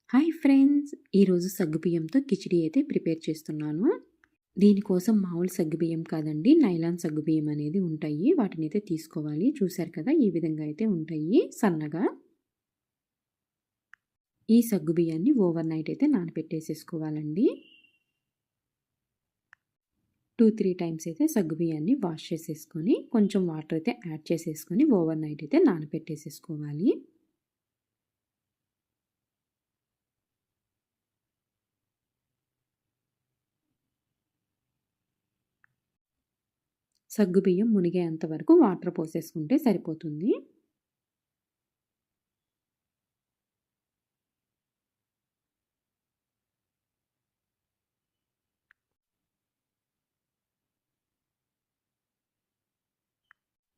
Hi friends! ఈరోజు సగ్గుబియ్యంతో కిచిడి అయితే ప్రిపేర్ చేస్తున్నాను. దీనికోసం మామూలు సగ్గుబియ్యం కాదండి, నైలాన్ సగ్గుబియ్యం అనేది ఉంటాయి. వాటినైతే తీసుకోవాలి. చూశారు కదా, ఈ విధంగా అయితే ఉంటాయి సన్నగా. ఈ సగ్గుబియ్యాన్ని ఓవర్ నైట్ అయితే నానబెట్టేసేసుకోవాలండి. 2-3 టైమ్స్ అయితే సగ్గుబియ్యాన్ని వాష్ చేసేసుకొని, కొంచెం వాటర్ అయితే యాడ్ చేసేసుకొని ఓవర్ నైట్ అయితే నానబెట్టేసేసుకోవాలి. సగ్గుబియ్యం మునిగేంత వరకు వాటర్ పోసేసుకుంటే సరిపోతుంది.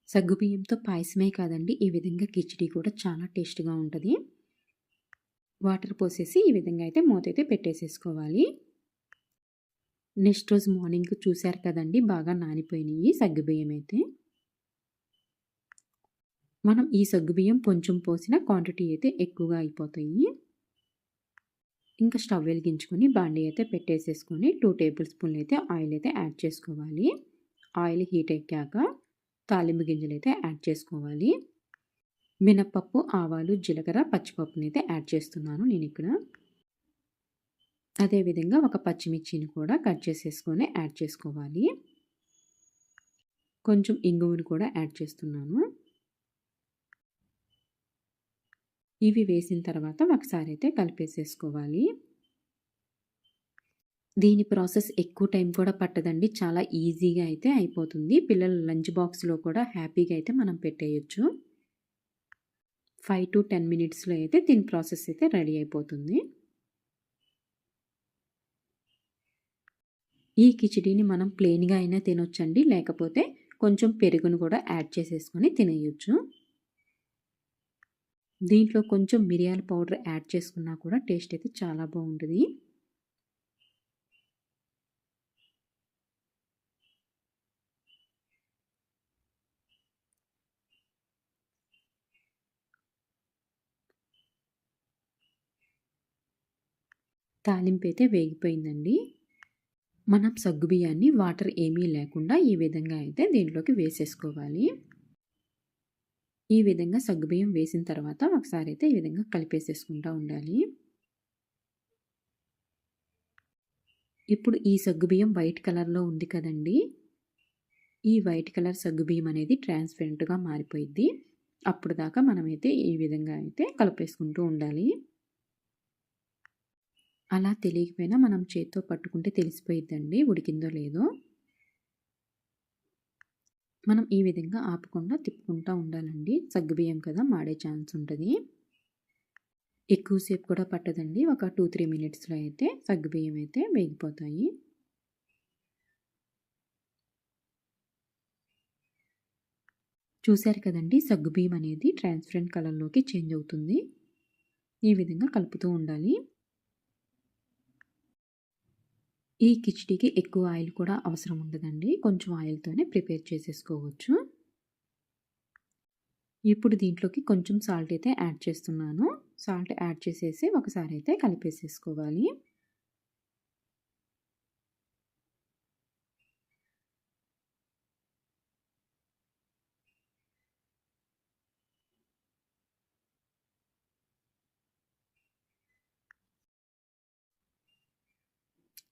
సగ్గుబియ్యంతో పాయసమే కాదండి, ఈ విధంగా కిచిడి కూడా చాలా టేస్ట్‌గా ఉంటది. వాటర్ పోసేసి ఈ విధంగా అయితే మూతైతే పెట్టేసేసుకోవాలి. నెక్స్ట్ రోజు మార్నింగ్ చూశారు కదండీ, బాగా నానిపోయినాయి సగ్గుబియ్యం అయితే. మనం ఈ సగ్గుబియ్యం కొంచెం పోసిన క్వాంటిటీ అయితే ఎక్కువగా అయిపోతాయి. ఇంకా స్టవ్ వెలిగించుకొని బాండీ అయితే పెట్టేసేసుకొని 2 టేబుల్ స్పూన్లు అయితే ఆయిల్ అయితే యాడ్ చేసుకోవాలి. ఆయిల్ హీట్ ఎక్కాక తాలింపు గింజలు అయితే యాడ్ చేసుకోవాలి. మినపప్పు, ఆవాలు, జీలకర్ర, పచ్చిపప్పునైతే యాడ్ చేస్తున్నాను నేనిక్కడ. అదేవిధంగా ఒక పచ్చిమిర్చిని కూడా కట్ చేసేసుకొని యాడ్ చేసుకోవాలి. కొంచెం ఇంగువను కూడా యాడ్ చేస్తున్నాను. ఇవి వేసిన తర్వాత ఒకసారి అయితే కలిపేసేసుకోవాలి. దీని ప్రాసెస్ ఎక్కువ టైం కూడా పట్టదండి. చాలా ఈజీగా అయితే అయిపోతుంది. పిల్లల లంచ్ బాక్స్‌లో కూడా హ్యాపీగా అయితే మనం పెట్టేయొచ్చు. 5-10 మినిట్స్‌లో అయితే దీని ప్రాసెస్ అయితే రెడీ అయిపోతుంది. ఈ కిచిడీని మనం ప్లెయిన్‌గా అయినా తినొచ్చండి. లేకపోతే కొంచెం పెరుగును కూడా యాడ్ చేసేసుకొని తినేయొచ్చు. దీంట్లో కొంచెం మిరియాల పౌడర్ యాడ్ చేసుకున్నా కూడా టేస్ట్ అయితే చాలా బాగుంటుంది. తాలింపు అయితే వేగిపోయిందండి. మనం సగ్గుబియ్యాన్ని వాటర్ ఏమీ లేకుండా ఈ విధంగా అయితే దీంట్లోకి వేసేసుకోవాలి. ఈ విధంగా సగ్గుబియ్యం వేసిన తర్వాత ఒకసారి అయితే ఈ విధంగా కలిపేసేసుకుంటూ ఉండాలి. ఇప్పుడు ఈ సగ్గుబియ్యం వైట్ కలర్‌లో ఉంది కదండీ! ఈ వైట్ కలర్ సగ్గుబియ్యం అనేది ట్రాన్స్‌పరెంట్‌గా మారిపోయిద్ది. అప్పుడు దాకా మనమైతే ఈ విధంగా అయితే కలిపేసుకుంటూ ఉండాలి. అలా తెలియకపోయినా మనం చేత్తో పట్టుకుంటే తెలిసిపోయిద్దండి ఉడికిందో లేదో. మనం ఈ విధంగా ఆపకుండా తిప్పుకుంటూ ఉండాలండి. సగ్గుబియ్యం కదా, మాడే ఛాన్స్ ఉంటుంది. ఎక్కువసేపు కూడా పట్టదండి. ఒక 2-3 మినిట్స్‌లో అయితే సగ్గుబియ్యం అయితే వేగిపోతాయి. చూశారు కదండీ, సగ్గుబియ్యం అనేది ట్రాన్స్‌పరెంట్ కలర్‌లోకి చేంజ్ అవుతుంది. ఈ విధంగా కలుపుతూ ఉండాలి. ఈ కిచిడీకి ఎక్కువ ఆయిల్ కూడా అవసరం ఉండదండి. కొంచెం ఆయిల్‌తోనే ప్రిపేర్ చేసేసుకోవచ్చు. ఇప్పుడు దీంట్లోకి కొంచెం సాల్ట్ అయితే యాడ్ చేస్తున్నాను. సాల్ట్ యాడ్ చేసేసి ఒకసారి అయితే కలిపేసేసుకోవాలి.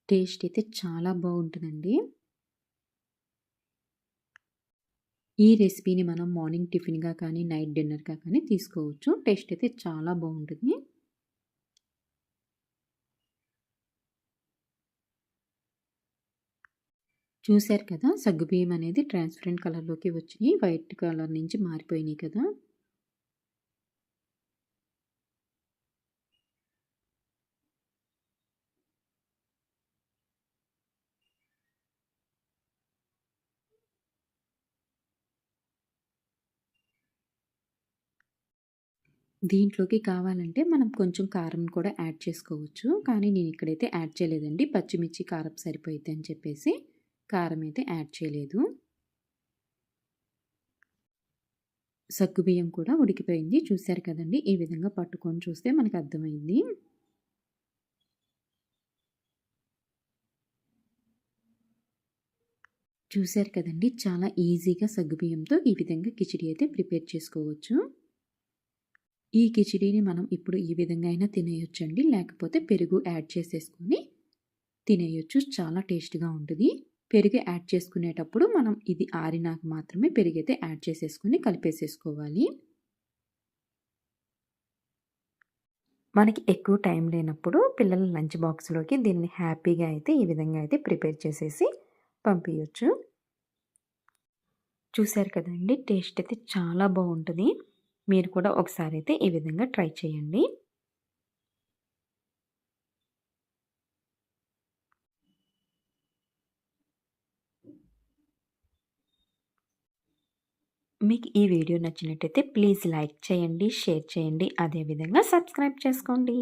టేస్ట్ అయితే చాలా బాగుంటుందండి. ఈ రెసిపీని మనం మార్నింగ్ టిఫిన్‌గా కానీ, నైట్ డిన్నర్‌గా కానీ తీసుకోవచ్చు. టేస్ట్ అయితే చాలా బాగుంటుంది. చూశారు కదా, సగ్గుబియ్యం అనేది ట్రాన్స్‌పరెంట్ కలర్‌లోకి వచ్చినాయి. వైట్ కలర్ నుంచి మారిపోయినాయి కదా! దీంట్లోకి కావాలంటే మనం కొంచెం కారం కూడా యాడ్ చేసుకోవచ్చు. కానీ నేను ఇక్కడైతే యాడ్ చేయలేదండి. పచ్చిమిర్చి, కారం సరిపోయిద్ది అని చెప్పేసి కారం అయితే యాడ్ చేయలేదు. సగ్గుబియ్యం కూడా ఉడికిపోయింది. చూశారు కదండీ! ఈ విధంగా పట్టుకొని చూస్తే మనకు అర్థమైంది. చూశారు కదండీ! చాలా ఈజీగా సగ్గుబియ్యంతో ఈ విధంగా కిచిడి అయితే ప్రిపేర్ చేసుకోవచ్చు. ఈ కిచిడీని మనం ఇప్పుడు ఈ విధంగా అయినా తినేయొచ్చండి. లేకపోతే పెరుగు యాడ్ చేసేసుకొని తినేయొచ్చు. చాలా టేస్ట్‌గా ఉంటది. పెరుగు యాడ్ చేసుకునేటప్పుడు మనం ఇది ఆరినాక మాత్రమే పెరుగైతే యాడ్ చేసేసుకొని కలిపేసేసుకోవాలి. మనకి ఎక్కువ టైం లేనప్పుడు పిల్లల లంచ్ బాక్స్‌లోకి దీన్ని హ్యాపీగా అయితే ఈ విధంగా అయితే ప్రిపేర్ చేసేసి పంపియొచ్చు. చూశారు కదండీ! టేస్ట్ అయితే చాలా బావుంటది. మీరు కూడా ఒకసారి అయితే ఈ విధంగా ట్రై చేయండి. మీకు ఈ వీడియో నచ్చినట్టయితే ప్లీజ్ లైక్ చేయండి, షేర్ చేయండి. అదేవిధంగా సబ్స్క్రైబ్ చేసుకోండి.